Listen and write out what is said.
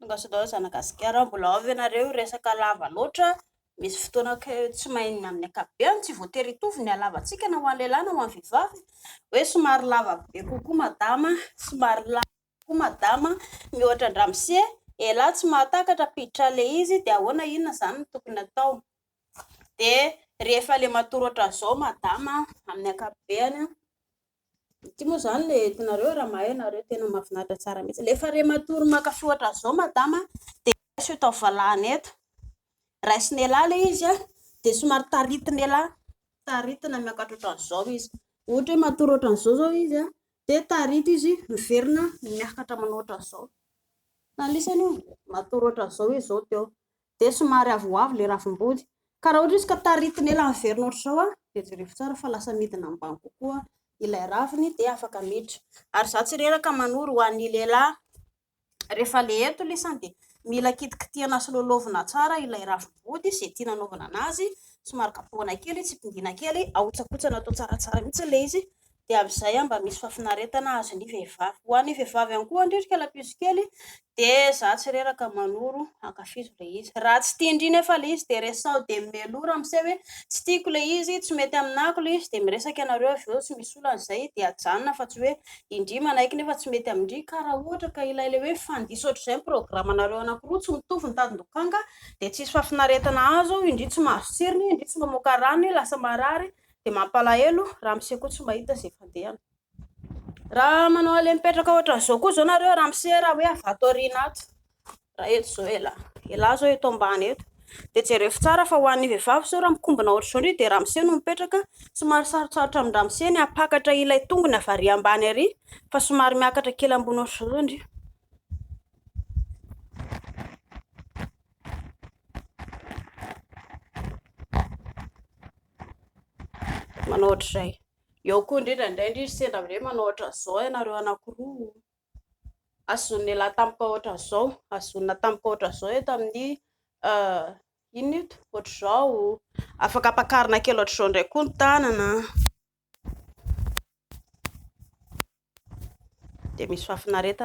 Tonga zanagasikara mbola avy ianareo resaka lava loatra. Misy fotoana tsy mahay amin'ny ankapobeny tsy voatery hitovy ny halavantsika na ho an'ny lehilahy na ho an'ny vehivavy. Hoe somary lava be kokoa madama, somary lava kokoa madama, mihoatra andramose, elahy tsy mahatakatra piditra le izy dia ahoana inona zany no tokony atao. Dia rehefa le matory ohatran'izao madama amin'ny ankapobeny, ity moa zany le entinareo raha mahay nareo tena mahafinaritra tsara mihitsy. Rehefa re matory makafy ohatran'izao madama dia raisy tao valahany eto. Raisiny elahy le izy dia somary taritiny elahy, taritina miakatra ohatran'izao izy. Ohatra hoe matory ohatran'izao zao izy dia tarity izy miverina miakatra manao ohatran'izao. Anisany matory ohatran'izao izy zao teo dia somary avoavo le ravim-body. Ka raha ohatra izy ka taritiny elahy miverina ohatran'izao dia jerevy tsara fa lasa midina ambany kokoa ilay raviny dia afaka miditra. Ary za tsy reraka manoro ho an'ny lehilahy rehefa le eto lisany dia mila kitikitihana sy loloavina tsara ilay ravim-body izay tiana anaovana anazy, somary kapohana kely, tsipindina kely, ahotsakotsana atao tsaratsara mihitsy le izy dia amin'izay mba misy fahafinaretana azon'ny vehivavy. Ho an'ny vehivavy ihany koa andritra lapiso kely dia za tsy reraka manoro ankafizo le izy. Raha tsy tia indrina efa le izy dia resao dia melora amin'izay hoe tsy tiako le izy, tsy mety aminako le izy dia miresaka ianareo avy eo, tsy misy olan'izay dia hajanona fa tsy hoe indry manaiky nefa tsy mety amindry. Ka raha ohatra ka ilay le hoe fandisa ohatr'izay programanareo anankiroa tsy mitovy ny tadin-dokanga dia tsisy fahafinaretana azo, indry tsy mahazo tsirony, indry tsy mamoaka rano, lasa marary dia mampalahelo ramose koa tsy mahita izay fandehana. Raha manao ale mipetraka ohatran'izao koa zao nareo ramose raha hoe avato aoriana ato, raha eto zao elahy zao eto ambany eto dia jerevy tsara fa ho an'ny vehivavy zao raha mikombona ohatr'izao indry dia ramose no mipetraka, somary sarotsarotra amin'ny ramose ny apakatra ilay tongony avy arỳ ambany arỳ fa somary miakatra kely ambony ohatr'izao indry. Manao ohatr'izay eo koa indrindra indray sendra amin'ireny manao ohatran'izao ianareo anankiroa. Azony elahy tampoka ohatran'izao, azonina tampoka ohatran'izao eto amin'ny inona eto ohatr'izao, afaka ampakarina kely ohatr'izao indray koa ny tanana dia misy fahafinaretana.